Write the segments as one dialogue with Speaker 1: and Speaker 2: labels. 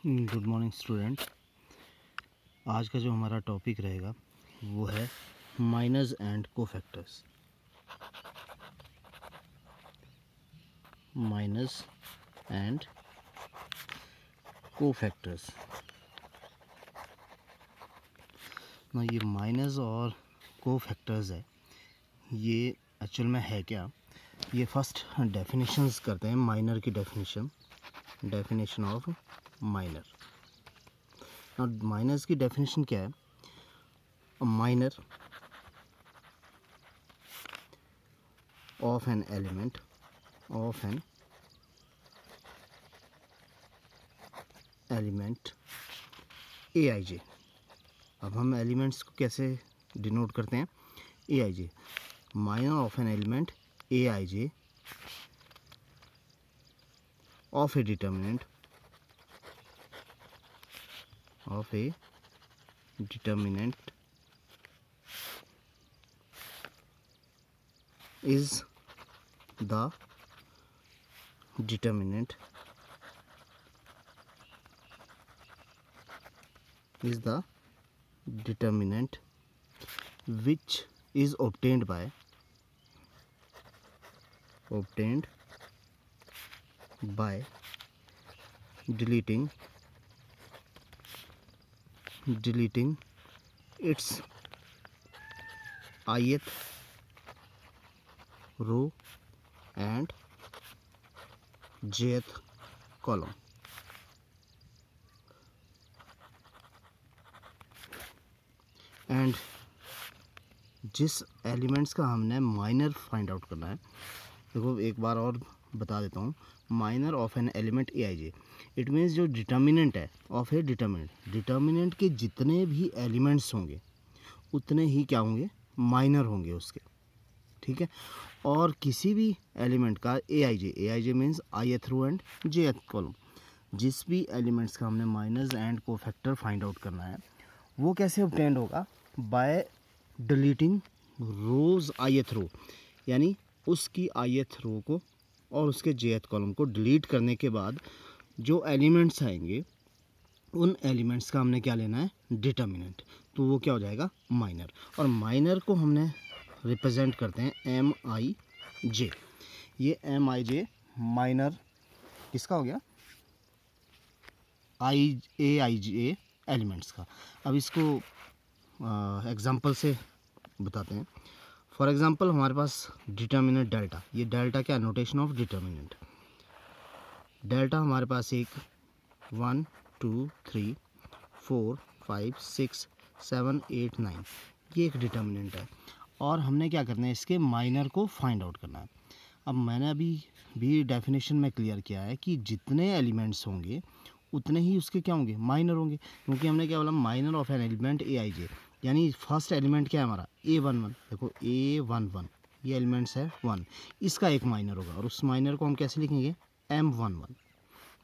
Speaker 1: Good morning student. आज का जो हमारा टॉपिक रहेगा वो है minors and cofactors. Minors and cofactors. ना ये माइनर्स और कोफैक्टर्स है, ये एक्चुअल में है क्या? ये फर्स्ट डेफिनेशंस करते हैं माइनर की। Definition of minor. ना माइनर्स की डेफिनेशन क्या है? Minor of an element aij। अब हम एलिमेंट्स को कैसे डिनोट करते हैं? aij, minor of an element aij of a determinant is the determinant which is obtained by deleting its ith row and jth column। And जिस elements का हमने minor find out करना है, देखो एक बार और बता देता हूँ। Minor of an element aij, it means जो डिटर्मिनेंट है ऑफ ए डिटर्मिनेंट के जितने भी एलिमेंट्स होंगे उतने ही क्या होंगे? माइनर होंगे उसके, ठीक है। और किसी भी एलिमेंट का aij means ith row and jth column, जिस भी एलिमेंट्स का हमने minors and cofactor find out करना है वो कैसे ऑब्टेंड होगा? By deleting rows ith row, यानी उसकी ith रो को और उसके jth कॉलम को डिलीट करने के बाद जो एलिमेंट्स आएंगे उन एलिमेंट्स का हमने क्या लेना है? डिटर्मिनेंट। तो वो क्या हो जाएगा? माइनर। और माइनर को हमने रिप्रेजेंट करते हैं mij। ये mij माइनर किसका हो गया? aij एलिमेंट्स का। अब इसको एग्जांपल से बताते हैं। फॉर एग्जांपल हमारे पास डिटर्मिनेंट डेल्टा, ये डेल्टा क्या? Notation of determinant. डेल्टा हमारे पास एक 1 2 3 4 5 6 7 8 9, ये एक डिटर्मिनेंट है। और हमने क्या करना है? इसके माइनर को फाइंड आउट करना है। अब मैंने अभी भी डेफिनेशन में क्लियर किया है कि जितने एलिमेंट्स होंगे उतने ही उसके क्या होंगे? माइनर होंगे। क्योंकि हमने क्या बोला? Minor of an element aij, यानी फर्स्ट एलिमेंट क्या है हमारा? a11। देखो a11 ये एलिमेंट्स है 1, इसका एक माइनर होगा और उस माइनर को हम कैसे लिखेंगे? m11,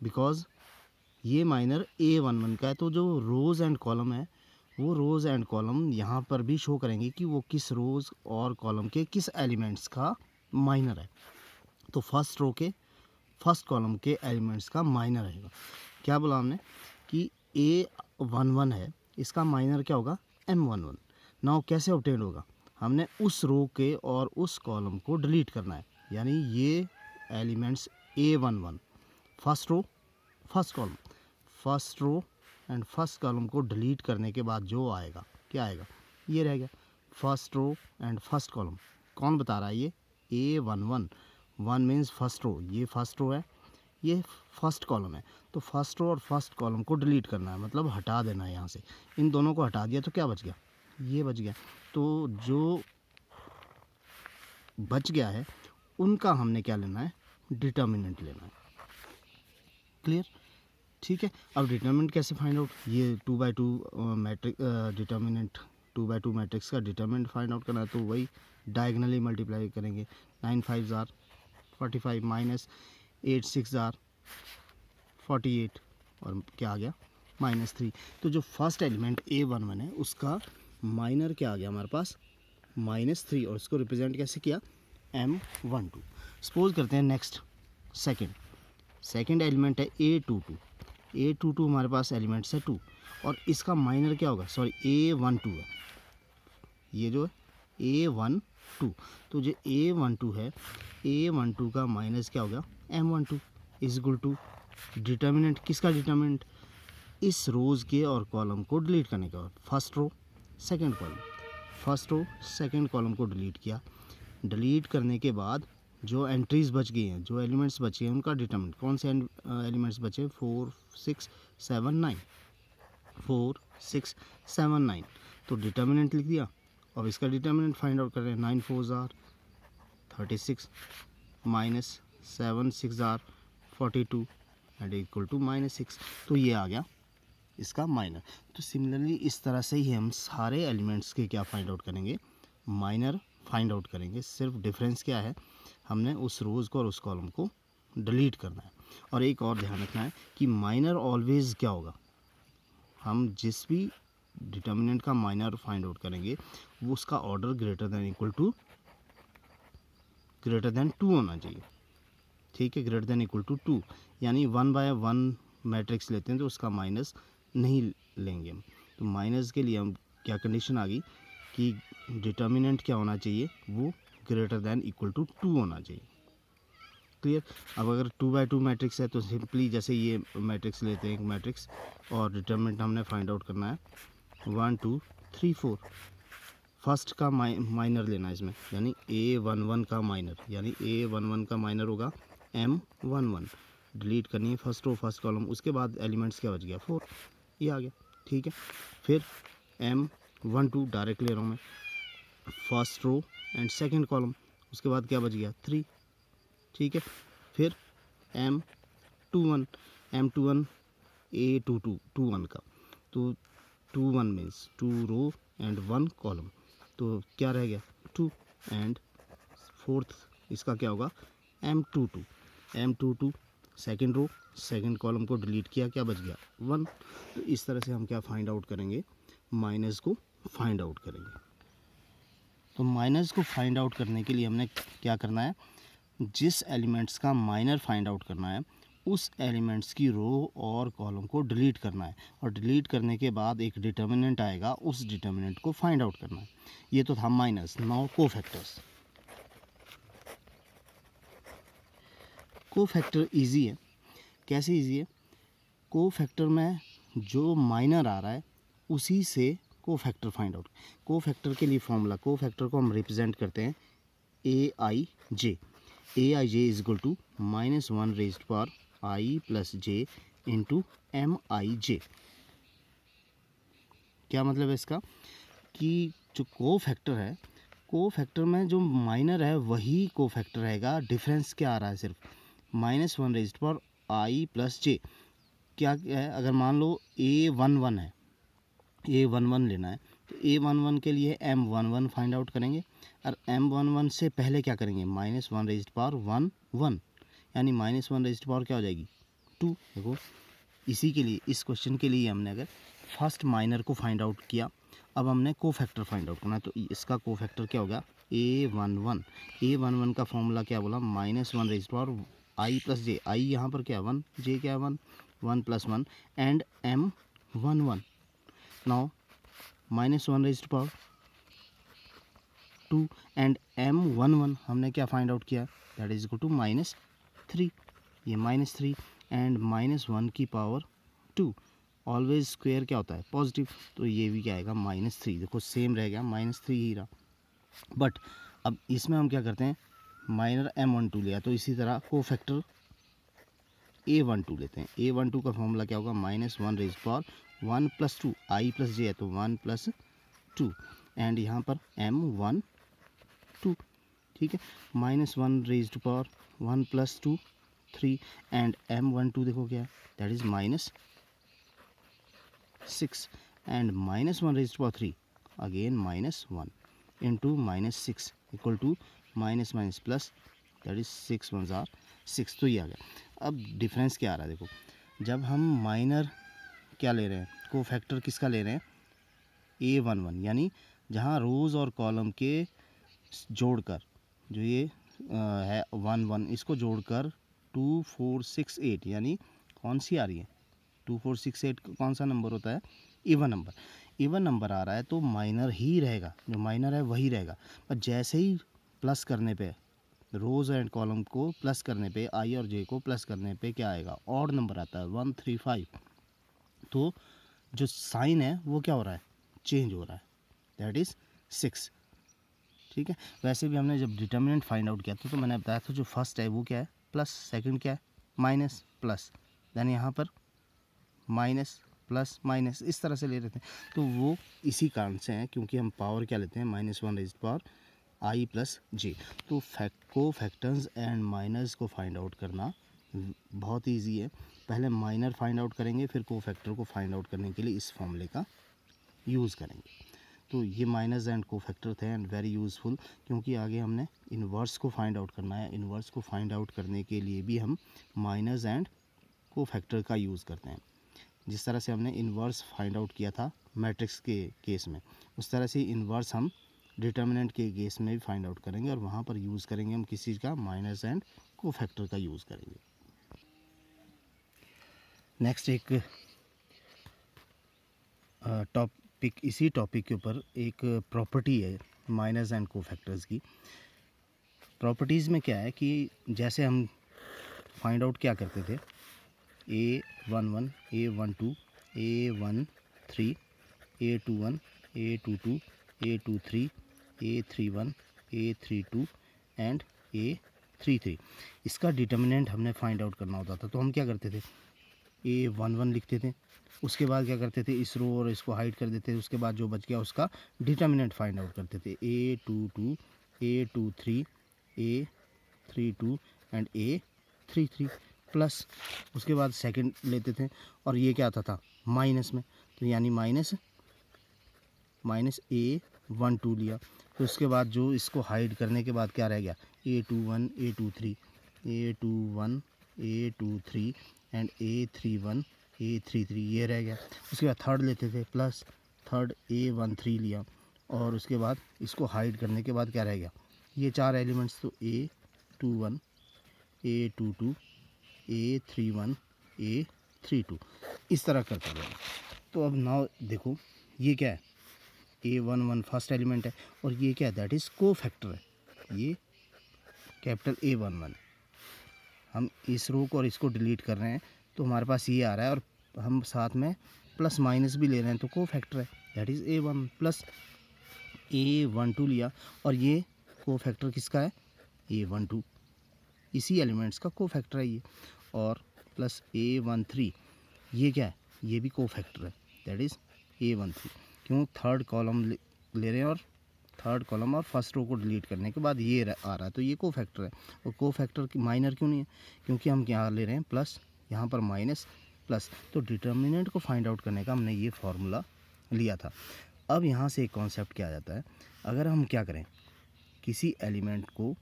Speaker 1: बिकॉज ये माइनर a11 का है। तो जो रोज़ एंड कॉलम है वो रोज़ एंड कॉलम यहाँ पर भी शो करेंगे कि वो किस रोज़ और कॉलम के किस एलिमेंट्स का माइनर है। तो फर्स्ट रो के फर्स्ट कॉलम के एलिमेंट्स का माइनर रहेगा। क्या बोला हमने? कि a11 है, इसका माइनर क्या होगा? m11। नाउ कैसे ऑब्टेन होगा? हमने उस रो के और उस कॉलम को डिलीट करना है, यानी ये elements a11 first row first column, first row and first column को डिलीट करने के बाद जो आएगा क्या आएगा? ये रहेगा first row and first column. कौन बता रहा है? ये a11। 1 मीन्स फर्स्ट रो, ये फर्स्ट रो है, ये फर्स्ट कॉलम है। तो फर्स्ट रो और फर्स्ट कॉलम को डिलीट करना है, मतलब हटा देना है यहाँ से। इन दोनों को हटा दिया तो क्या बच गया? ये बच गया। तो जो बच गया है उनका हमने क्या लेना है? डिटर्मिनेंट लेना है। क्लियर? ठीक है। अब डिटर्मिनेंट कैसे फाइंड आउट? ये 2x2 matrix determinant 2x2 matrix का डिटर्मिनेंट फाइंड आउट करना है, तो वही डायगनली मल्टीप्लाई करेंगे। 9 5 आर 45 माइनस 8 6 आर 48 और क्या आ गया? -3। तो जो फर्स्ट एलिमेंट a11 है उसका माइनर क्या आ गया हमारे पास? -3, और इसको रिप्रेजेंट कैसे किया? m12। सपोज करते हैं नेक्स्ट सेकंड एलिमेंट है a22। A22 हमारे पास एलिमेंट्स है 2 और इसका माइनर क्या होगा, सॉरी A12 है, ये जो है A12, तो जो A12 है, A12 का माइनस क्या हो गया M12 is equal to determinant, किसका डिटर्मिनेंट, इस रोज़ के और कॉलम को डिलीट करने के बाद first row second column, first row second column को डिलीट किया, डिलीट करने के बाद जो एंट्रीज बच गई हैं, जो एलिमेंट्स बचे हैं उनका डिटर्मिनेंट, कौन से एलिमेंट्स बचे, 4 6 7 9, 4 6 7 9, तो डिटर्मिनेंट लिख दिया। अब इसका डिटर्मिनेंट फाइंड आउट कर रहे हैं, 9 4 are 36 minus 7 6 are 42 and equal to -6, तो ये आ गया इसका माइनर। तो सिमिलरली इस तरह से ही हम सारे एलिमेंट्स के क्या फाइंड आउट करेंगे, माइनर फाइंड आउट करेंगे। सिर्फ डिफरेंस क्या है, हमने उस रोज़ को और उस कॉलम को डिलीट करना है। और एक और ध्यान रखना है कि माइनर ऑलवेज क्या होगा, हम जिस भी डिटर्मिनेंट का माइनर फाइंड आउट करेंगे वो उसका ऑर्डर ग्रेटर देन 2 होना चाहिए, ठीक है, ग्रेटर देन इक्वल टू 2, यानी 1/1 मैट्रिक्स लेते हैं तो उसका माइनस नहीं लेंगे हम। तो माइनस के लिए हम क्या कंडीशन आ गई कि डिटर्मिनेंट क्या होना चाहिए, वो ग्रेटर देन इक्वल टू 2 होना चाहिए, क्लियर। अब अगर 2/2 मैट्रिक्स है तो सिंपली जैसे ये मैट्रिक्स लेते हैं, एक मैट्रिक्स, और डिटर्मिनेंट हमने फाइंड आउट करना है 1 2 3 4, फर्स्ट का माइनर लेना है इसमें, यानी A11 का माइनर, यानी A11 का माइनर होगा M11, डिलीट करनी है फर्स्ट रो फर्स्ट कॉलम, उसके बाद एलिमेंट्स क्या बच गया 4, ये आ गया, ठीक है। फिर M12 डायरेक्ट ले रहा हूँ मैं, first row and second column, उसके बाद क्या बच गया 3, ठीक है। फिर M21 A21 का, तो 21 मीन्स 2 रो एंड 1 कॉलम, तो क्या रह गया 2, एंड फोर्थ इसका क्या होगा M22 second row second column को डिलीट किया, क्या बच गया 1। तो इस तरह से हम क्या फाइंड आउट करेंगे, माइनस को फाइंड आउट करेंगे। तो माइनस को फाइंड आउट करने के लिए हमने क्या करना है, जिस एलिमेंट्स का माइनर फाइंड आउट करना है उस एलिमेंट्स की रो और कॉलम को डिलीट करना है, और डिलीट करने के बाद एक डिटर्मिनेंट आएगा, उस डिटर्मिनेंट को फाइंड आउट करना है। ये तो था minus. Now cofactors, cofactor easy है। कैसे इजी है, कोफैक्टर में जो माइनर आ रहा है उसी से कोफैक्टर फाइंड आउट। कोफैक्टर के लिए फॉर्मूला, कोफैक्टर को हम रिप्रेजेंट करते हैं AIJ, AIJ is equal to -1 raised power I plus J into MIJ। क्या मतलब है इसका, कि जो कोफैक्टर है, कोफैक्टर में जो माइनर है वही कोफैक्टर रहेगा, डिफरेंस क्या आ रहा है, सिर्फ -1 raised power I plus J। क्या है, अगर मान लो A11 है, A11 लेना है, तो A11 के लिए M11 फाइंड आउट करेंगे, और M11 से पहले क्या करेंगे, -1 रेज्ड पावर 1, यानी -1 रेज्ड पावर क्या हो जाएगी 2। देखो इसी के लिए, इस क्वेश्चन के लिए हमने अगर फर्स्ट माइनर को फाइंड आउट किया, अब हमने कोफैक्टर फाइंड आउट करना है, तो इसका कोफैक्टर क्या होगा A11। A11 का फॉर्मूला क्या बोला, -1 raised power I plus J, I यहाँ पर क्या 1, J क्या 1 plus 1 and M11। Now -1 raised power 2 and M11 हमने क्या फाइंड आउट किया, दैट इज इक्वल टू -3, ये -3 एंड -1 की पावर 2, ऑलवेज स्क्वायर क्या होता है पॉजिटिव, तो ये भी क्या आएगा -3। देखो सेम रह गया, -3 ही रहा। बट अब इसमें हम क्या करते हैं, माइनर M12 लिया, तो इसी तरह कोफैक्टर A12 लेते हैं। A12 का फॉर्मूला क्या होगा, -1 raised power 1 plus 2, I plus J है तो 1 प्लस 2 एंड यहाँ पर M12, ठीक है, -1 raised power 1 plus 2 3 and M12 देखो क्या है, that is -6 and -1 raised power 3 again -1 into -6 equal to minus plus, that is 6 1 are 6। तो ये आ गया। अब डिफरेंस क्या आ रहा है, देखो जब हम माइनर क्या ले रहे हैं, कोफैक्टर किसका ले रहे हैं A11, यानी जहाँ रोज़ और कॉलम के जोड़कर जो ये है 1 1, इसको जोड़कर 2 4 6 8, यानी कौन सी आ रही है 2468 कौन सा नंबर होता है? Even number. इवन नंबर आ रहा है तो माइनर ही रहेगा, जो माइनर है वही रहेगा। पर जैसे ही प्लस करने पे, रोज़ एंड कॉलम को प्लस करने पे, आई और जे को प्लस करने पे क्या आएगा? ऑड नंबर आता है 135। तो जो साइन है वो क्या हो रहा है? चेंज हो रहा है, दैट इज़ 6। ठीक है। वैसे भी हमने जब डिटर्मिनेंट फाइंड आउट किया था तो मैंने बताया था जो फर्स्ट है वो क्या है? प्लस। सेकंड क्या है? Minus plus. देन यहाँ पर माइनस प्लस माइनस, इस तरह से ले रहे थे। तो वो इसी कारण से है क्योंकि हम पावर क्या लेते हैं? -1 रेज़्ड पावर आई प्लस जे। तो को फैक्टर्स एंड माइनर्स को फाइंड आउट करना बहुत ईजी है। पहले माइनर फाइंड आउट करेंगे, फिर को फैक्टर को फाइंड आउट करने के लिए इस फॉर्मूले का यूज़ करेंगे। तो ये माइनस एंड को फैक्टर थे एंड वेरी यूज़फुल, क्योंकि आगे हमने इन्वर्स को फाइंड आउट करना है। इन्वर्स को फाइंड आउट करने के लिए भी हम माइनस एंड को फैक्टर का यूज़ करते हैं। जिस तरह से हमने इन्वर्स फाइंड आउट किया था मैट्रिक्स के केस में, उस तरह से इन्वर्स हम डिटर्मिनेंट के केस में भी फाइंड आउट करेंगे, और वहाँ पर यूज़ करेंगे हम किस चीज़ का? माइनस एंड को फैक्टर का यूज़ करेंगे। नेक्स्ट एक टॉपिक, इसी टॉपिक के ऊपर एक प्रॉपर्टी है माइनस एंड को फैक्टर्स की। प्रॉपर्टीज़ में क्या है कि जैसे हम फाइंड आउट क्या करते थे? A11, A12, A13, A21, A22, A23, A31, A32 and A33। इसका डिटर्मिनेंट हमने फाइंड आउट करना होता था, तो हम क्या करते थे? A11 लिखते थे, उसके बाद क्या करते थे? इस रो और इसको हाइड कर देते थे, उसके बाद जो बच गया उसका डिटर्मिनेंट फाइंड आउट करते थे। A22, A23, A32 and A33 plus, उसके बाद सेकंड लेते थे, और ये क्या आता था? माइनस में, तो यानी माइनस A12 लिया। तो उसके बाद जो इसको हाइड करने के बाद क्या रह गया? A21, A23, A21, A23 and A31, A33, ये रह गया। उसके बाद थर्ड लेते थे, प्लस थर्ड A13 लिया, और उसके बाद इसको हाइड करने के बाद क्या रह गया? ये चार एलिमेंट्स, तो A21, A22, A31, A32, इस तरह करते गया। तो अब नाउ देखो, ये क्या है? A11 फर्स्ट एलिमेंट है, और ये क्या है? दैट इज़ को फैक्टर है। ये कैपिटल A11। हम इस रो को और इसको डिलीट कर रहे हैं, तो हमारे पास ये आ रहा है, और हम साथ में प्लस माइनस भी ले रहे हैं, तो को फैक्टर है, that is A1 plus A12 लिया, और ये को फैक्टर किसका है? A12, इसी एलिमेंट्स का को फैक्टर है ये। और प्लस A13, ये क्या है? ये भी को फैक्टर है, दैट इज़ A13। क्यों? थर्ड कॉलम ले रहे हैं, और थर्ड कॉलम और फर्स्ट रो को डिलीट करने के बाद ये आ रहा है, तो ये को फैक्टर है। और को फैक्टर की माइनर क्यों नहीं है? क्योंकि हम यहाँ ले रहे हैं प्लस, यहाँ पर माइनस प्लस। तो डिटर्मिनेंट को फाइंड आउट करने का हमने ये फार्मूला लिया था। अब यहाँ से एक कॉन्सेप्ट क्या आ जाता है? अगर हम क्या करें, किसी एलिमेंट को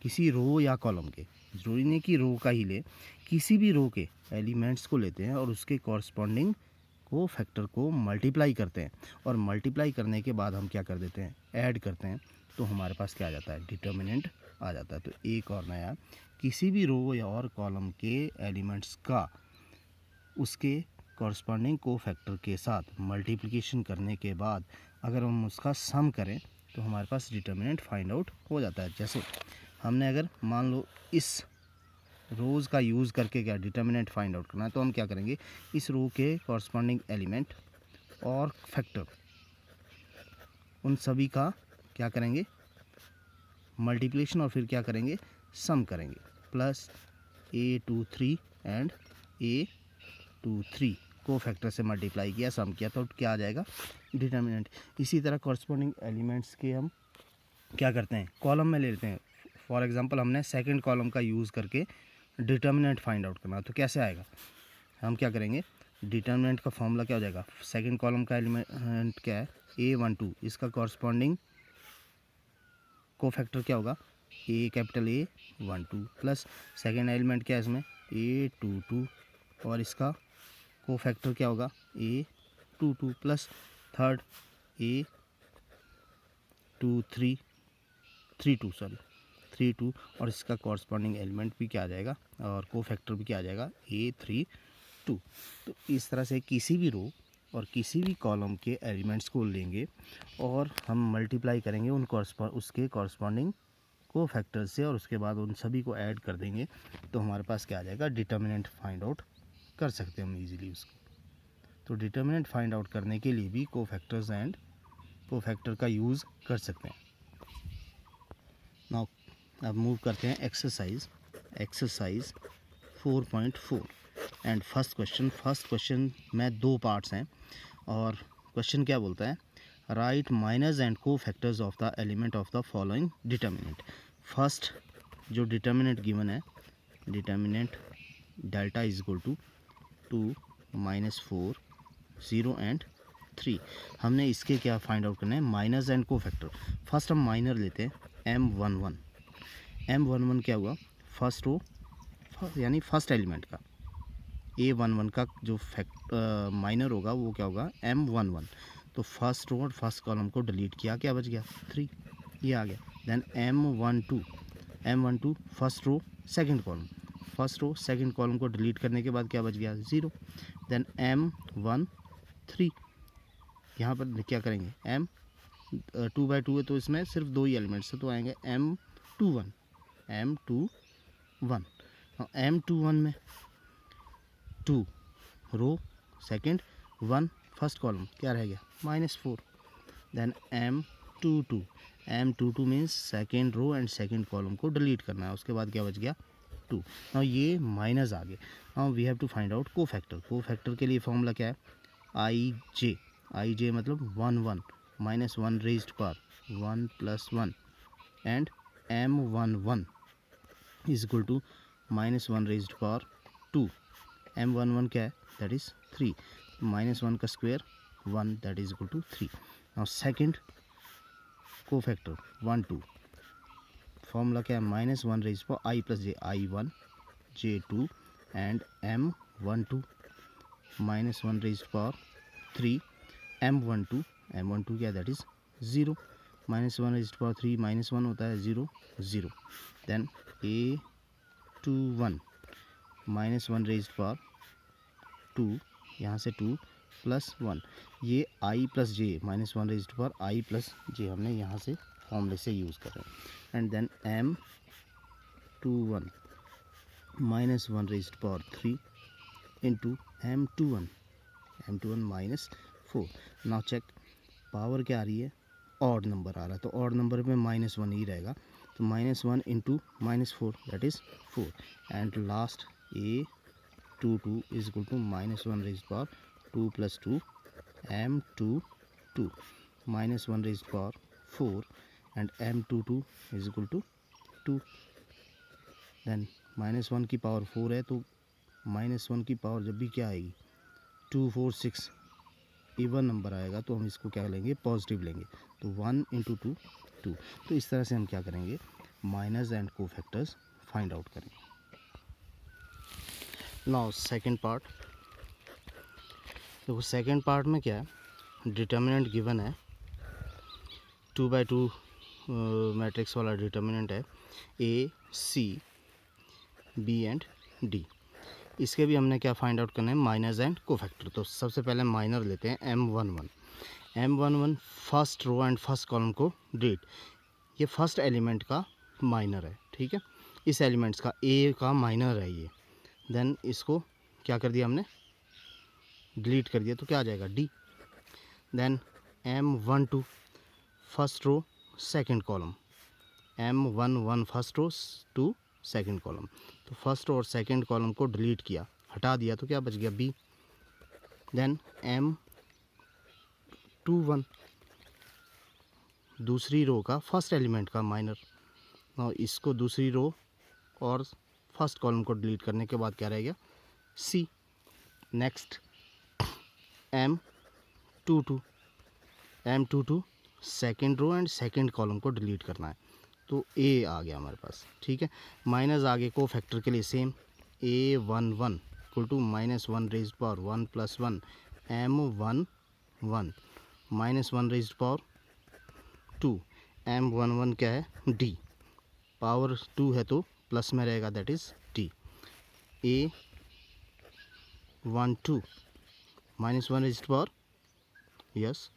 Speaker 1: किसी रो या कॉलम के, जरूरी नहीं कि रो का ही ले, किसी भी रो के एलिमेंट्स को लेते हैं और उसके कॉरस्पॉन्डिंग को फैक्टर को मल्टीप्लाई करते हैं, और मल्टीप्लाई करने के बाद हम क्या कर देते हैं? ऐड करते हैं, तो हमारे पास क्या आ जाता है? डिटर्मिनेंट आ जाता है। तो एक और नया, किसी भी रो या और कॉलम के एलिमेंट्स का उसके कॉरस्पॉन्डिंग को फैक्टर के साथ मल्टीप्लिकेशन करने के बाद अगर हम उसका सम करें, तो हमारे पास डिटर्मिनेंट फाइंड आउट हो जाता है। जैसे हमने अगर मान लो इस रोज़ का यूज़ करके क्या डिटर्मिनेंट फाइंड आउट करना है, तो हम क्या करेंगे? इस रो के कॉरस्पॉन्डिंग एलिमेंट और फैक्टर, उन सभी का क्या करेंगे? मल्टीप्लिकेशन, और फिर क्या करेंगे? सम करेंगे। प्लस A23 एंड A23 को फैक्टर से मल्टीप्लाई किया, सम किया, तो क्या आ जाएगा? डिटर्मिनेंट। इसी तरह कॉरस्पॉन्डिंग एलिमेंट्स के हम क्या करते हैं? कॉलम में ले लेते हैं। फॉर एग्जांपल हमने सेकंड कॉलम का यूज़ करके डिटर्मिनेंट फाइंड आउट करना, तो कैसे आएगा? हम क्या करेंगे? डिटर्मिनेंट का फॉर्मूला क्या हो जाएगा? सेकंड कॉलम का एलिमेंट क्या है? A12, इसका कॉरस्पॉन्डिंग को फैक्टर क्या होगा? Capital A12 plus second element क्या है इसमें? A22, और इसका को फैक्टर क्या होगा? A22 प्लस थर्ड A32, और इसका कॉरस्पॉन्डिंग एलिमेंट भी क्या आ जाएगा, और को फैक्टर भी क्या आ जाएगा? A33। 2। तो इस तरह से किसी भी रो और किसी भी कॉलम के एलिमेंट्स को लेंगे और हम मल्टीप्लाई करेंगे उन उसके कॉरस्पॉन्डिंग को फैक्टर से और उसके बाद उन सभी को ऐड कर देंगे, तो हमारे पास क्या आ जाएगा, डिटर्मिनेंट फाइंड आउट कर सकते हैं हम इजीली उसको। तो डिटर्मिनेंट फाइंड आउट करने के लिए भी कोफैक्टर्स एंड कोफैक्टर का यूज़ कर सकते हैं। नाउ अब मूव करते हैं एक्सरसाइज 4.4 एंड फर्स्ट क्वेश्चन में 2 पार्ट्स हैं और क्वेश्चन क्या बोलता है, write minors and cofactors of the element of the following determinant. First जो डिटर्मिनेंट गिवन है, determinant delta is equal to 2, -4, 0 and 3। हमने इसके क्या फाइंड आउट करना है, माइनस एंड कोफैक्टर। फर्स्ट हम माइनर लेते हैं, M11 क्या हुआ, फर्स्ट रो यानी फर्स्ट एलिमेंट का, A11 का जो माइनर होगा वो क्या होगा, M11। तो फर्स्ट रो और फर्स्ट कॉलम को डिलीट किया, क्या बच गया 3, ये आ गया। Then M12 first row second column को डिलीट करने के बाद क्या बच गया 0। देन M13 यहाँ पर क्या करेंगे, M 2/2 है तो इसमें सिर्फ 2 ही एलिमेंट्स है तो आएंगे M21 M21 में 2 रो सेकंड 1 फर्स्ट कॉलम, क्या रह गया -4। Then M22 means second row and second column को डिलीट करना है, उसके बाद क्या बच गया 2। नाउ ये माइनस आ गए। Now we have to find out cofactor के लिए फॉर्मूला क्या है, आई जे मतलब 1 -1 raised power 1 + 1 and M11 is equal to -1 raised power 2। M11 क्या है, दैट इज 3, -1 का square 1, that is equal to 3। Now second cofactor 1 2 formula क्या है, -1 raised power I + J, I1 J2 and M12 -1 raised power 3 M12 क्या, that is 0, -1 raised power 3 -1 होता है 0 0। Then A21 -1 raised power 2, यहाँ से 2 + 1, ये I + J -1 raised power I + J हमने यहाँ से फॉर्मूले से यूज़ कर रहे हैं। And then M21 -1 raised power 3 into M21 -4। Now check, power क्या आ रही है, ऑड नंबर आ रहा है तो ऑड नंबर में -1 ही रहेगा, तो -1 इंटू -4 that is 4 and last A22 is equal to -1 raised power 2 + 2 M22 -1 raised power 4 and M22 is equal to 2। Then -1 की पावर 4 है तो -1 की पावर जब भी क्या आएगी 2 4 6 इवन नंबर आएगा तो हम इसको क्या लेंगे, पॉजिटिव लेंगे, तो 1 × 2 2। तो इस तरह से हम क्या करेंगे, minus and cofactors find out करेंगे। नाउ सेकंड पार्ट, देखो सेकंड पार्ट में क्या है, डिटर्मिनेंट गिवन है 2/2 मैट्रिक्स वाला डिटर्मिनेंट है A C B and D। इसके भी हमने क्या फाइंड आउट करना है, माइनस एंड कोफैक्टर। तो सबसे पहले माइनर लेते हैं M11 first row and first column को डिलीट, ये फर्स्ट एलिमेंट का माइनर है, ठीक है, इस एलिमेंट्स का A का माइनर है ये। देन इसको क्या कर दिया हमने, डिलीट कर दिया, तो क्या आ जाएगा D। Then M12 first row second column, M11 first row to second column, तो फर्स्ट और सेकंड कॉलम को डिलीट किया, हटा दिया, तो क्या बच गया B। देन M21 दूसरी रो का फर्स्ट एलिमेंट का माइनर, और इसको दूसरी रो और फर्स्ट कॉलम को डिलीट करने के बाद क्या रह गया C। Next M22 second row and second column को डिलीट करना है, तो A आ गया हमारे पास, ठीक है। माइनस आगे को फैक्टर के लिए same, A11 equal to -1 raised power 1 + 1 M11 -1 raised power 2 M11 क्या है D, पावर 2 है तो प्लस में रहेगा, that is D। 1 2 minus 1 raise to power yes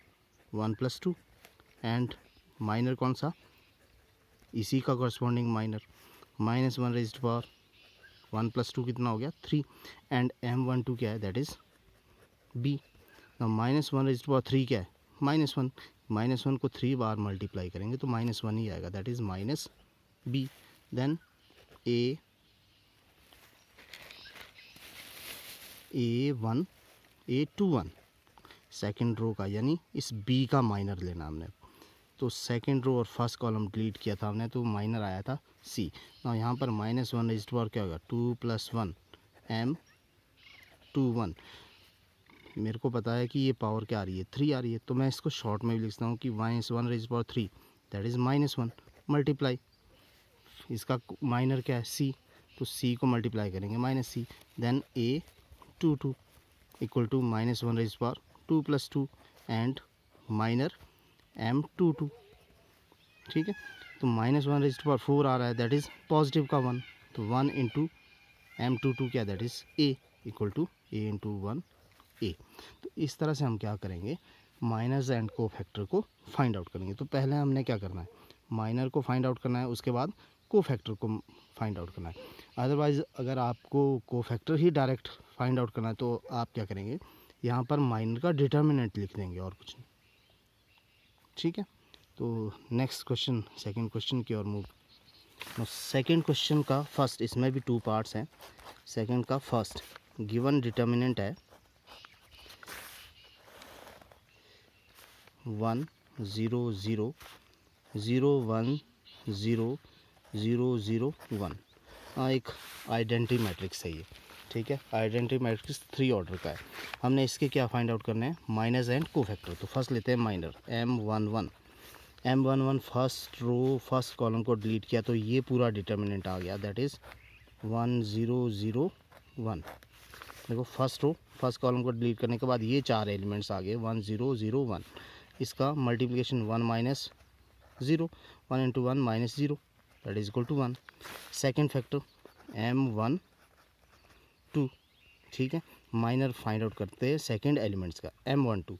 Speaker 1: 1 + 2 and minor कौन सा, इसी का corresponding minor, minus 1 raise to power 1 + 2 कितना हो गया 3 एंड m12 क्या है, that is b। Minus 1 raise to power 3 क्या है, -1, -1 को 3 बार मल्टीप्लाई करेंगे तो -1 ही आएगा, that is minus b। Then a1 a21 second row का, यानी इस b का माइनर लेना हमने। तो सेकेंड रो और फर्स्ट कॉलम डिलीट किया था हमने, तो माइनर आया था c। ना यहाँ पर -1 रेज़ टू पावर क्या होगा 2 + 1 m21। मेरे को पता है कि ये पावर क्या आ रही है 3 आ रही है, तो मैं इसको शॉर्ट में भी लिखता हूँ कि -1 raise to power 3 that is -1 multiply, इसका माइनर क्या है c, तो c को मल्टीप्लाई करेंगे -c। Then a22 equal to -1 raise to power 2 + 2 and minor m22, ठीक है। तो -1 रेज़ टू पावर 4 आ रहा है, दैट इज़ पॉजिटिव का 1, तो 1 × m22 क्या, that is a equal to a × 1 a। तो इस तरह से हम क्या करेंगे, माइनर्स एंड कोफैक्टर को फाइंड आउट करेंगे। तो पहले हमने क्या करना है, माइनर को फाइंड आउट करना है, उसके बाद कोफैक्टर को फाइंड आउट करना है। अदरवाइज़ अगर आपको कोफैक्टर ही डायरेक्ट फाइंड आउट करना है तो आप क्या करेंगे, यहाँ पर माइनर का डिटर्मिनेंट लिख देंगे और कुछ नहीं, ठीक है। तो नेक्स्ट क्वेश्चन, सेकंड क्वेश्चन की ओर मूव। सेकंड क्वेश्चन का फर्स्ट, इसमें भी 2 पार्ट्स हैं। सेकंड का फर्स्ट, गिवन डिटर्मिनेंट है 1 0 0 0 1 0 0 0 1। एक आइडेंटिटी मैट्रिक्स है ये, ठीक है। आइडेंटिटी मैट्रिक्स 3 ऑर्डर का है। हमने इसके क्या फाइंड आउट करने हैं, माइनस एंड कोफैक्टर। तो फर्स्ट लेते हैं minor m11 first row first column को डिलीट किया तो ये पूरा डिटर्मिनेंट आ गया, दैट इज़ 1 0 0 1। देखो फर्स्ट रो फर्स्ट कॉलम को डिलीट करने के बाद ये 4 एलिमेंट्स आ गए 1 0 0 1। इसका multiplication 1 - 0, 1 × 1 -0 that is equal to 1। Second factor m12, ठीक है। माइनर फाइंड आउट करते हैं सेकेंड एलिमेंट्स का, m12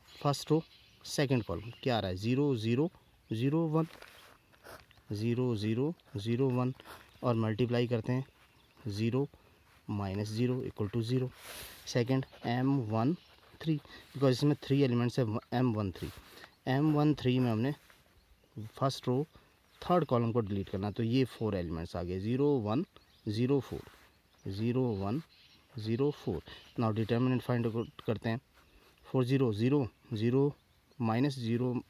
Speaker 1: फर्स्ट रो सेकेंड कॉलम क्या आ रहा है 0 0 0 1 0 0 0 1 और मल्टीप्लाई करते हैं 0 -0 equal to 0। Second m13, because इसमें 3 एलिमेंट्स है m13 में हमने फर्स्ट रो थर्ड कॉलम को डिलीट करना, तो ये 4 एलिमेंट्स आ गए 0 1 0 4 0 1 0 4। नाउ डिटर्मिनेंट फाइंड करते हैं 4 0 0 0 -0,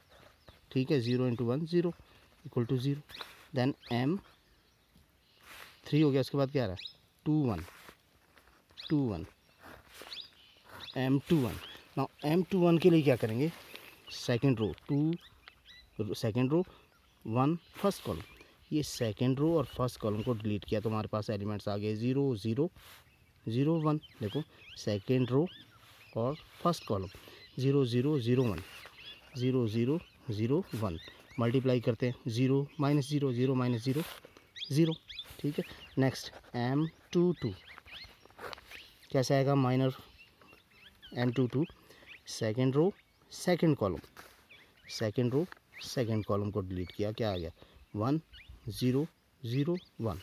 Speaker 1: ठीक है। 0 × 1 0 इक्वल टू 0। देन m3 हो गया, उसके बाद क्या आ रहा है 2 1 2 1 m21। नाउ m21 के लिए क्या करेंगे, second row 2 second row 1 first column, ये सेकेंड रो और फर्स्ट कॉलम को डिलीट किया तो हमारे पास एलिमेंट्स आ गए 0 0 0 1। देखो सेकेंड रो और फर्स्ट कॉलम 0 0 0 1 0 0 0 1 मल्टीप्लाई करते हैं 0 -0 0 -0 0, ठीक है। नेक्स्ट m22 कैसे आएगा, minor m22 second row second column को डिलीट किया, क्या आ गया 1 0 0 1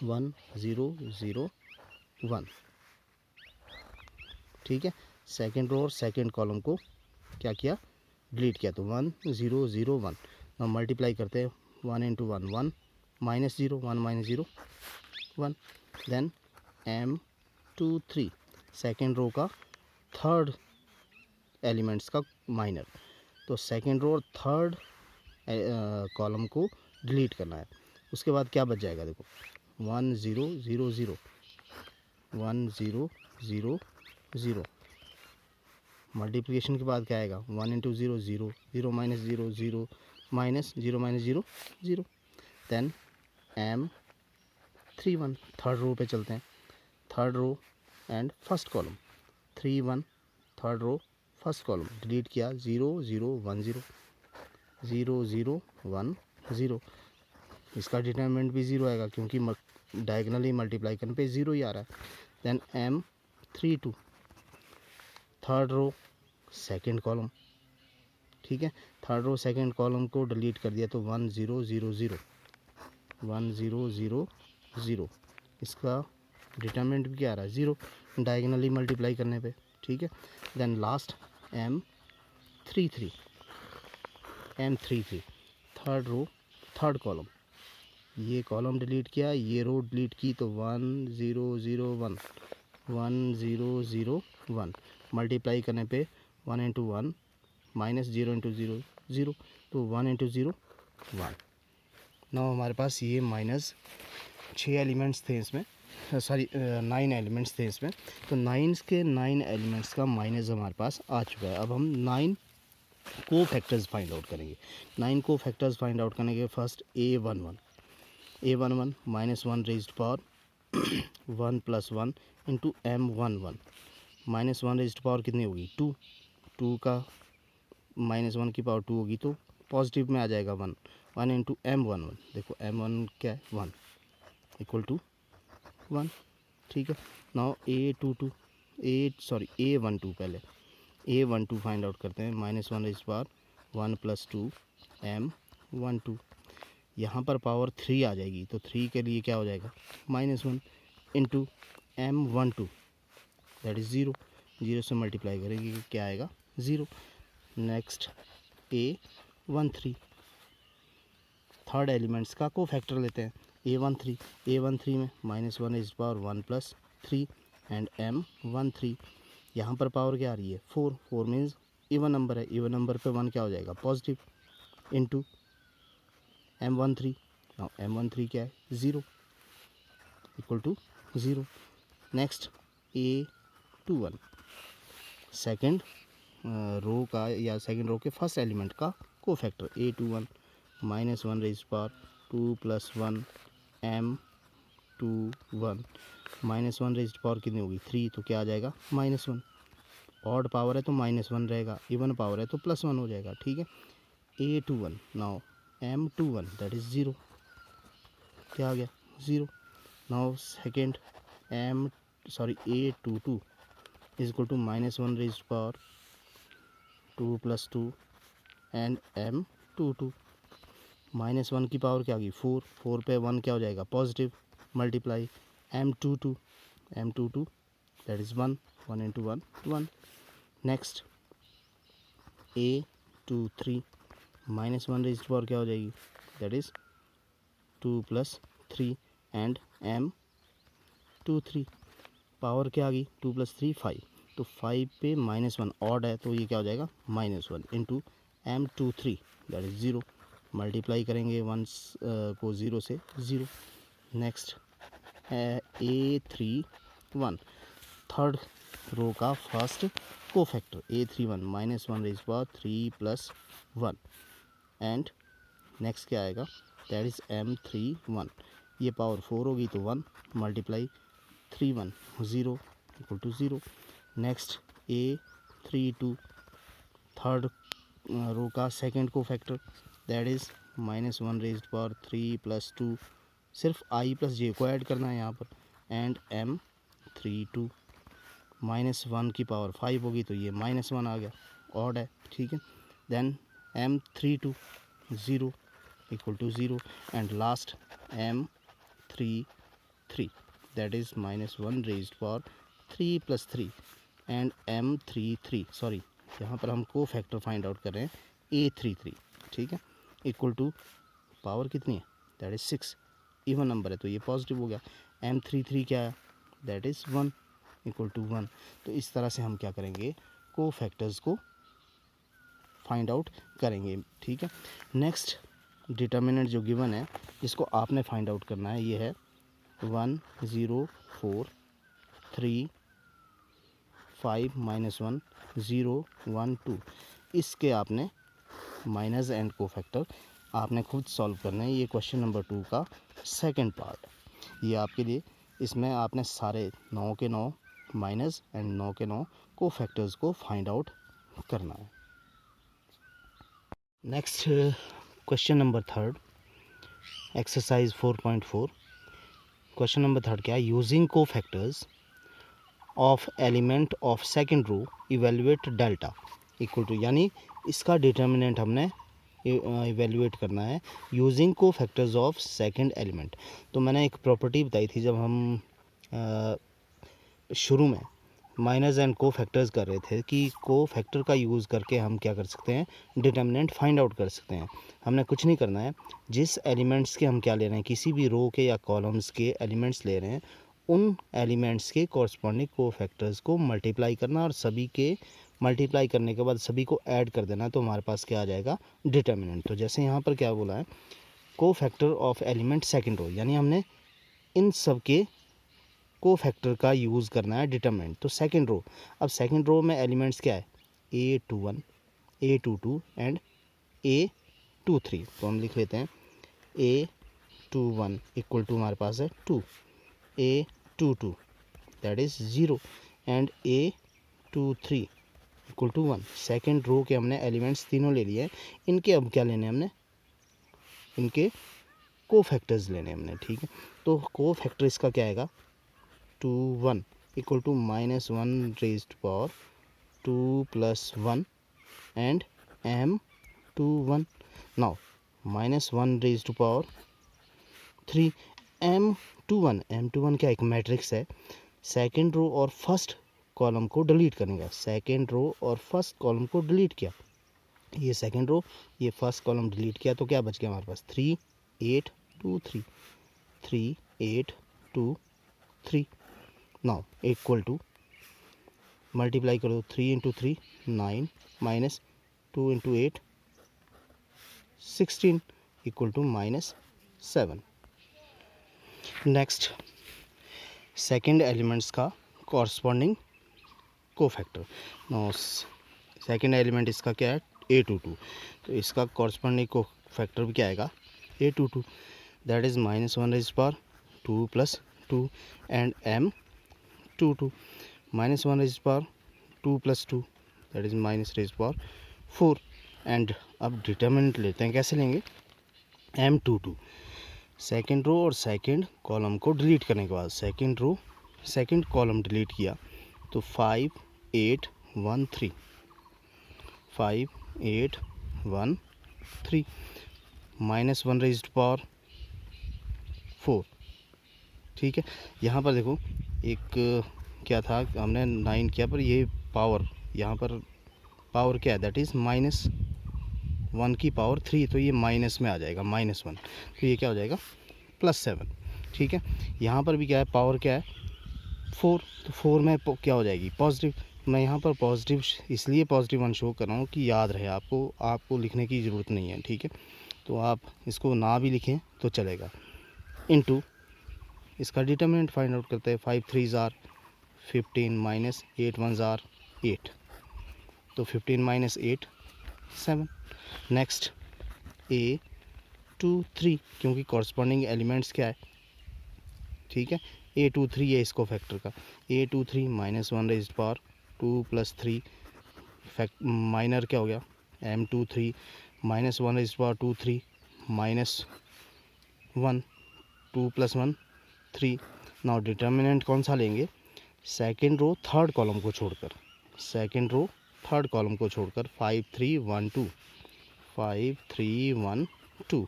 Speaker 1: 1 0 0 1, ठीक है। सेकेंड रो और सेकेंड कॉलम को क्या किया, डिलीट किया, तो 1 0 0 1। अब मल्टीप्लाई करते हैं 1 × 1 1 -0 1 -0 1। देन m23 सेकेंड रो का थर्ड एलिमेंट्स का माइनर, तो सेकेंड रो और थर्ड कॉलम को डिलीट करना है। उसके बाद क्या बच जाएगा, देखो 1 0 0 0 1 0 0 0 मल्टीप्लिकेशन के बाद क्या आएगा 1 × 0 0 0 -0 0 -0 -0 0। देन m31 थर्ड रो पे चलते हैं, third row and first column 3 1 third row first column delete किया 0 0 1 0 0 0 1 0। इसका डिटरमिनेंट भी 0 आएगा क्योंकि डायगनली मल्टीप्लाई करने पे 0 ही आ रहा है। Then 3 2, third row second column, ठीक है, थर्ड रो सेकंड कॉलम को डिलीट कर दिया तो 1 0 0 0 1 0 0 0, इसका डिटरमिनेंट भी क्या आ रहा है 0, डायगनली मल्टीप्लाई करने पे, ठीक है। Then last M33 third row third column, ये कॉलम डिलीट किया, ये रो डिलीट की तो 1 0 0 1 1 0 0 1, मल्टीप्लाई करने पे 1 इंटू 1 माइनस 0 इंटू 0 0, तो 1 इंटू 0 1। नाउ हमारे पास ये माइनस 6 एलिमेंट्स थे इसमें, सॉरी 9 एलिमेंट्स थे इसमें, तो 9 एलिमेंट्स का माइनस हमारे पास आ चुका है। अब हम 9 को फैक्टर्स फाइंड आउट करेंगे। 9 को फैक्टर्स फाइंड आउट करने के first a11 minus 1 raised power 1 plus 1 into M11, minus 1 raised power कितनी होगी 2, 2 का माइनस 1 की पावर 2 होगी तो पॉजिटिव में आ जाएगा 1, 1 इंटू M11, देखो M1 क्या है 1 इक्वल टू 1, ठीक है। नाउ A12 पहले A12 फाइंड आउट करते हैं, minus 1 raised power 1 plus 2 M12, यहाँ पर पावर 3 आ जाएगी तो 3 के लिए क्या हो जाएगा -1 इंटू M12, दैट इज़ 0, 0 से मल्टीप्लाई करेंगे क्या आएगा 0। नेक्स्ट A13 थर्ड एलिमेंट्स का को फैक्टर लेते हैं, A13 में minus 1 is power 1 plus 3 and M13, यहाँ पर पावर क्या आ रही है 4 मीन्स इवन नंबर है, इवन नंबर पे 1 क्या हो जाएगा positive into M13, now M13 क्या है 0 equal to 0। Next A21 second row का या सेकेंड रो के फर्स्ट एलिमेंट का cofactor A21 minus 1 raise power 2 plus 1 M21, minus 1 raise power कितनी होगी 3, तो क्या आ जाएगा -1, ऑड पावर है तो -1 रहेगा, इवन पावर है तो +1 हो जाएगा, ठीक है। A21 now M21 that is 0, क्या आ गया 0। Now second A22 is equal to minus 1 raise power 2 plus 2 and M22, minus 1 की पावर क्या आ गई 4 पे 1 क्या हो जाएगा positive, multiply M22 that is 1 into 1 1। Next A23 minus 1 raise power क्या हो जाएगी that is 2 plus 3 and M23, power क्या आ गई 2 प्लस 3 5, तो 5 पे -1 ऑड है तो ये क्या हो जाएगा -1 into M23 that is 0, multiply करेंगे 1 को 0 से 0। नेक्स्ट A31 थर्ड रो का first cofactor A31 minus 1 raise power 3 plus 1 and next क्या आएगा दैट इज़ M31, ये पावर 4 होगी तो 1 multiply 3 1 0 equal to 0। Next A32 third row का second cofactor that is minus 1 raised power 3 plus 2, सिर्फ I plus J को add करना है यहाँ पर, एंड M32 माइनस 1 की पावर 5 होगी तो ये -1 आ गया, ऑड है, ठीक है। Then M32 0 equal to 0 and last M33 that is -1 raised power 3 plus 3 and M33 sorry यहाँ पर हम को फैक्टर फाइंड आउट कर रहे हैं A33, ठीक है, इक्वल टू पावर कितनी है दैट इज़ 6, इवन नंबर है तो ये पॉजिटिव हो गया। M33 क्या है दैट इज़ 1 इक्वल टू 1, तो इस तरह से हम क्या करेंगे को फैक्टर्स को फाइंड आउट करेंगे, ठीक है। नेक्स्ट डिटर्मिनेंट जो गिवन है जिसको आपने फाइंड आउट करना है ये है 1 0 4 3 5 -1 0 1 2, इसके आपने माइनस एंड को फैक्टर आपने खुद सॉल्व करना है। ये क्वेश्चन नंबर 2 का सेकंड पार्ट ये आपके लिए, इसमें आपने सारे 9 के 9 माइनस एंड 9 के 9 को फैक्टर्स को फाइंड आउट करना है। Next question number third exercise 4.4, question number third क्या है, using cofactors of element of second row evaluate delta equal to, यानी इसका डिटर्मिनेंट हमने इवेलुएट करना है using cofactors of second element. तो मैंने एक प्रॉपर्टी बताई थी जब हम शुरू में माइनस एंड को फैक्टर्स कर रहे थे कि को फैक्टर का यूज़ करके हम क्या कर सकते हैं, डिटर्मिनेंट फाइंड आउट कर सकते हैं। हमने कुछ नहीं करना है, जिस एलिमेंट्स के हम क्या ले रहे हैं, किसी भी रो के या कॉलम्स के एलिमेंट्स ले रहे हैं, उन एलिमेंट्स के कॉरस्पॉन्डिंग को फैक्टर्स को मल्टीप्लाई करना और सभी के मल्टीप्लाई करने के बाद सभी को ऐड कर देना, तो हमारे पास क्या आ जाएगा, डिटर्मिनेंट। तो जैसे यहाँ पर क्या बोला है, cofactor of element second row, यानी हमने इन सब के को फैक्टर का यूज़ करना है डिटरमिनेंट। तो सेकंड रो, अब सेकंड रो में एलिमेंट्स क्या है, A21 A22 एंड A23। तो हम लिख लेते हैं A21 इक्वल टू हमारे पास है 2, A22 that is 0 and A23 equal to 1। Second row के हमने एलिमेंट्स तीनों ले लिए हैं, इनके अब क्या लेने हैं हमने, इनके को फैक्टर्स लेने हैं हमने, ठीक है। तो को फैक्टर इसका क्या आएगा, 2 1 equal to -1 raised power 2 + 1 and m21। Now -1 raised power 3 m21 क्या एक मैट्रिक्स है, सेकंड रो और फर्स्ट कॉलम को डिलीट करेगा। सेकंड रो और फर्स्ट कॉलम को डिलीट किया, ये सेकंड रो ये फर्स्ट कॉलम डिलीट किया, तो क्या बच गया हमारे पास 3 8 2 3 3 8 2 3। नाउ इक्वल टू मल्टीप्लाई कर दो, 3 × 3 9 minus 2 × 8 16 equal to -7। Next second elements का corresponding cofactor. No second element इसका क्या है, A22, तो इसका कॉरस्पॉन्डिंग को फैक्टर भी क्या आएगा, A22 that is -1 raised power 2 + 2 and m22 -1 raised power 2 + 2 that is -1 raised power 4। And अब डिटर्मिनेंट लेते हैं, कैसे लेंगे, m22 सेकेंड रो और सेकेंड कॉलम को डिलीट करने के बाद, second row second column delete किया तो 5 8 1 3 5 8 1 3 -1 रेज़्ड पावर 4, ठीक है। यहाँ पर देखो एक क्या था, हमने 9 किया पर ये पावर, यहाँ पर पावर क्या है, दैट इज़ -1 की पावर 3, तो ये माइनस में आ जाएगा -1, तो ये क्या हो जाएगा +7, ठीक है। यहाँ पर भी क्या है, पावर क्या है 4, तो 4 में क्या हो जाएगी पॉजिटिव। मैं यहाँ पर पॉजिटिव इसलिए पॉजिटिव 1 शो कर रहा हूँ कि याद रहे आपको लिखने की ज़रूरत नहीं है, ठीक है। तो आप इसको ना भी लिखें तो चलेगा। इनटू इसका डिटर्मिनेंट फाइंड आउट करते हैं, 5 3 ज़ार 15 -8 1 ज़ार 8, तो 15 - 8 7। नेक्स्ट A23 क्योंकि कॉरस्पॉन्डिंग एलिमेंट्स क्या है, ठीक है, A23 है इसको फैक्टर का, A23 -1 raised power 2 + 3 fact minor क्या हो गया, m23 -1 raised power 2 3 -1 2 + 1 3। Now determinant कौन सा लेंगे, सेकेंड रो थर्ड कॉलम को छोड़कर, सेकेंड रो थर्ड कॉलम को छोड़कर 5 3 1 2 5 3 1 2।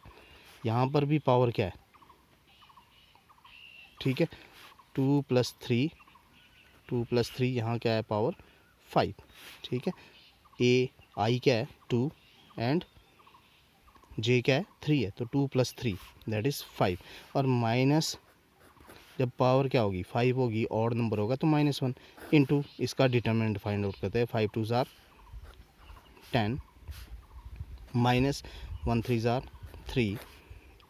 Speaker 1: यहाँ पर भी पावर क्या है, ठीक है, 2 + 3 यहाँ क्या है पावर 5, ठीक है। आई क्या है 2 एंड जे क्या है 3 है, तो 2 + 3 दैट इज़ 5, और माइनस जब पावर क्या होगी 5 होगी, ऑड नंबर होगा तो -1 इनटू इसका डिटर्मिनेंट फाइंड आउट करते हैं, 5 2 ज़ार 10 -1 3 ज़ार 3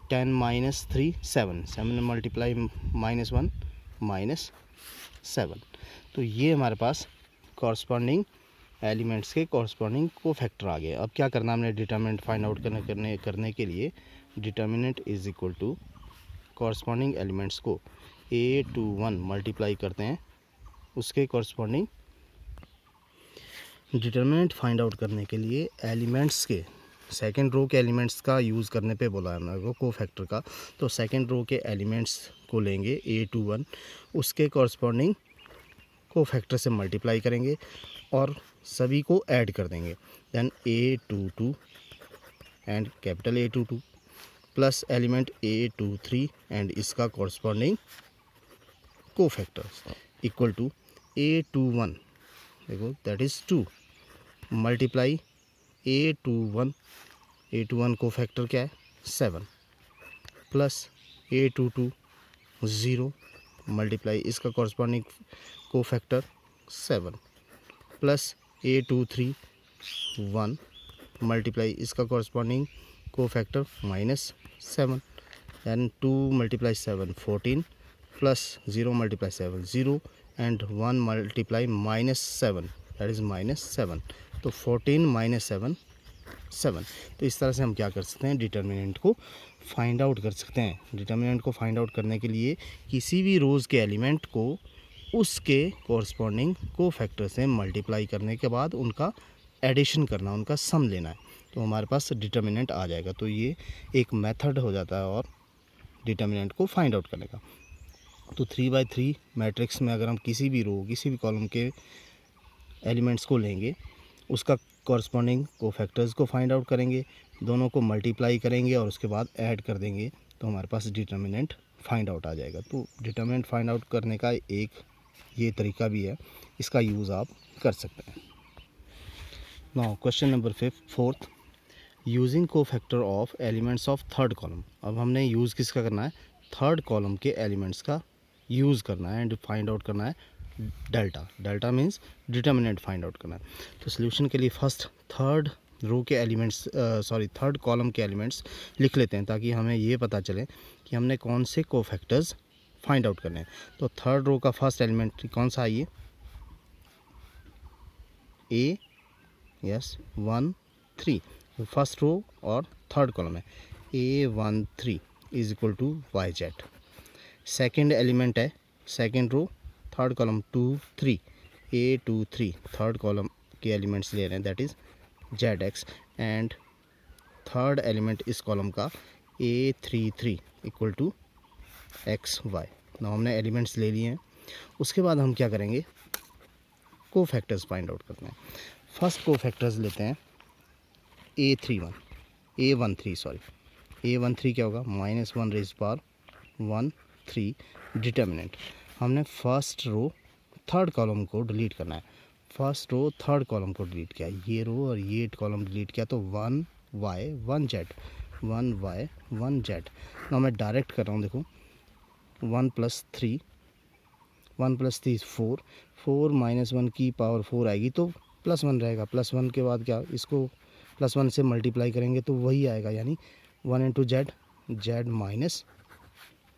Speaker 1: 10 - 3 7 7 मल्टीप्लाई -1 -7। तो ये हमारे पास कॉरस्पॉन्डिंग एलिमेंट्स के कॉरस्पॉन्डिंग को फैक्टर आ गए। अब क्या करना हमने डिटर्मिनेंट फाइंड आउट करने के लिए, determinant is equal to corresponding elements को A21 मल्टीप्लाई करते हैं उसके कॉरस्पॉन्डिंग। डिटर्मिनेंट फाइंड आउट करने के लिए एलिमेंट्स के सेकेंड रो के एलिमेंट्स का यूज़ करने पे बोला है हमारे को फैक्टर का, तो सेकेंड रो के एलिमेंट्स को लेंगे A21, उसके कॉरस्पॉन्डिंग कोफैक्टर से मल्टीप्लाई करेंगे और सभी को ऐड कर देंगे। Then A22 and capital A22 plus element A23 and इसका corresponding cofactors equal to A21, देखो that is 2 multiply A21 cofactor क्या है 7 प्लस A22 0 मल्टीप्लाई इसका corresponding cofactor 7 plus A23 1 multiply इसका corresponding cofactor -7 and 2 multiply 7 14 plus 0 multiply 7 0 and 1 multiply -7 that is -7। तो 14 -7 7। तो इस तरह से हम क्या कर सकते हैं, डिटर्मिनेंट को फाइंड आउट कर सकते हैं। डिटर्मिनेंट को फाइंड आउट करने के लिए किसी भी रोज़ के एलिमेंट को उसके कॉरस्पॉन्डिंग कोफैक्टर से मल्टीप्लाई करने के बाद उनका एडिशन करना, उनका सम लेना है, तो हमारे पास डिटर्मिनेंट आ जाएगा। तो ये एक मेथड हो जाता है और डिटर्मिनेंट को फाइंड आउट करने का। तो 3×3 मैट्रिक्स में अगर हम किसी भी रो किसी भी कॉलम के एलिमेंट्स को लेंगे, उसका कॉरस्पॉन्डिंग कोफैक्टर्स को फाइंड आउट करेंगे, दोनों को मल्टीप्लाई करेंगे और उसके बाद ऐड कर देंगे, तो हमारे पास डिटर्मिनेंट फाइंड आउट आ जाएगा। तो डिटर्मिनेंट फाइंड आउट करने का एक ये तरीका भी है, इसका यूज़ आप कर सकते हैं। Now question number 4, using cofactor of elements of third column. अब हमने यूज़ किसका करना है, थर्ड कॉलम के एलिमेंट्स का यूज़ करना है एंड फाइंड आउट करना है delta. Delta means determinant find out करना है। तो सोल्यूशन के लिए फर्स्ट थर्ड रो के एलिमेंट्स थर्ड कॉलम के एलिमेंट्स लिख लेते हैं, ताकि हमें ये पता चले कि हमने कौन से कोफैक्टर्स फाइंड आउट करने हैं। तो थर्ड रो का फर्स्ट एलिमेंट कौन सा है, ये A 1 3 फर्स्ट रो और थर्ड कॉलम है। A13 is equal to YZ। Second element है second row third column 2 3 A23 third column के एलिमेंट्स ले रहे हैं, that is ZX। And third element इस कॉलम का A33 इक्वल टू XY। ना हमने एलिमेंट्स ले लिए हैं, उसके बाद हम क्या करेंगे, कोफैक्टर्स फाइंड आउट करते हैं। फर्स्ट कोफैक्टर्स लेते हैं A13 क्या होगा, -1 रेज़ पावर 1 3 डिटर्मिनेंट। हमने फर्स्ट रो थर्ड कॉलम को डिलीट करना है। फर्स्ट रो थर्ड कॉलम को डिलीट किया, ये रो और ये कॉलम डिलीट किया, तो 1Y 1Z 1Y 1Z। ना मैं डायरेक्ट कर रहा हूँ, देखो 1 + 3 4 4 -1 की पावर 4 आएगी तो +1 रहेगा। +1 के बाद क्या, इसको +1 से मल्टीप्लाई करेंगे तो वही आएगा, यानी 1 × Z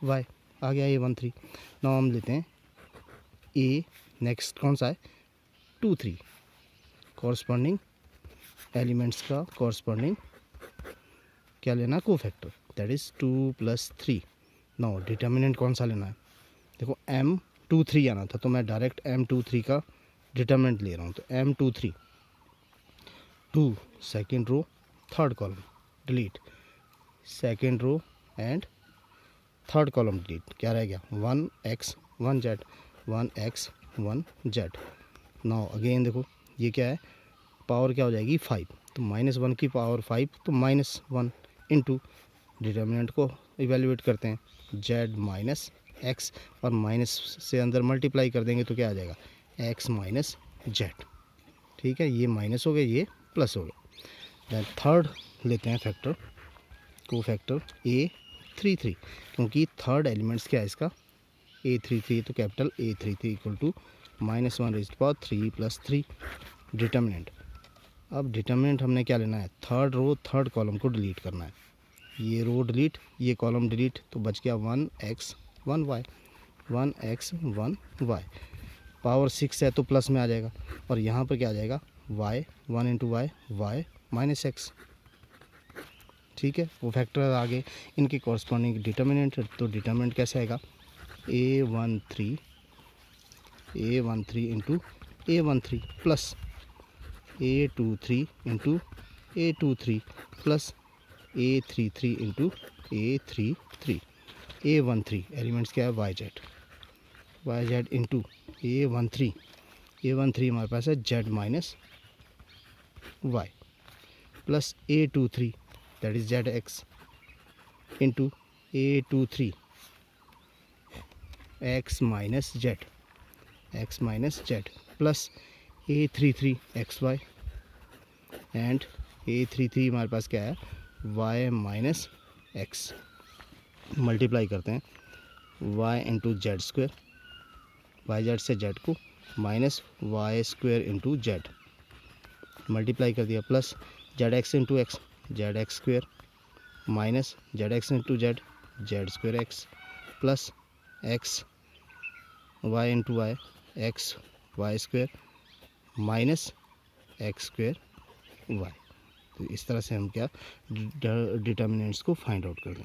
Speaker 1: Y आ गया A13। नाउ हम लेते हैं A नेक्स्ट कौन सा है 2 3 कॉरस्पॉन्डिंग एलिमेंट्स का कॉरस्पॉन्डिंग क्या लेना, cofactor, that is 2 + 3। Now determinant कौन सा लेना है, देखो M23 आना था, तो मैं डायरेक्ट M23 का डिटर्मिनेंट ले रहा हूँ। तो M23 2 second row third column delete, second row and third column delete, क्या रह गया 1X 1Z 1X 1Z। Now again देखो ये क्या है, पावर क्या हो जाएगी 5, तो -1 की पावर 5 तो -1 इंटू डिटर्मिनेंट को इवेल्युएट करते हैं Z - X और माइनस से अंदर मल्टीप्लाई कर देंगे तो क्या आ जाएगा X - Z। ठीक है, ये माइनस हो गया, ये प्लस हो गया। दैन थर्ड लेते हैं फैक्टर कोफैक्टर A33, क्योंकि थर्ड एलिमेंट्स क्या है इसका A33, तो capital A33 equal to -1 raised power 3 + 3 determinant. अब डिटर्मिनेंट हमने क्या लेना है, थर्ड रो थर्ड कॉलम को डिलीट करना है। ये रो डिलीट, ये कॉलम डिलीट, तो बच गया 1X 1Y 1X 1Y। Power 6 है तो प्लस में आ जाएगा, और यहाँ पर क्या आ जाएगा Y 1 × Y Y -X। ठीक है, वो फैक्टर आगे इनके कॉरस्पॉन्डिंग डिटर्मिनेंट, तो डिटर्मिनेंट कैसे आएगा A13 × A13 plus A23 × A23 plus A33 × A33। A13 elements क्या है YZ इंटू A13 A13 हमारे पास है Z minus Y plus A23 that is Z X into A23 X minus Z plus A33 X Y and A33 हमारे पास क्या है Y minus x. Multiply करते हैं Y into Z square, Y Z से Z को minus Y square into Z multiply कर दिया plus Z X into X Z X square minus Z X into Z square X plus X Y into Y X Y square minus X square Y. तो इस तरह से हम क्या determinants को find out कर देंगे।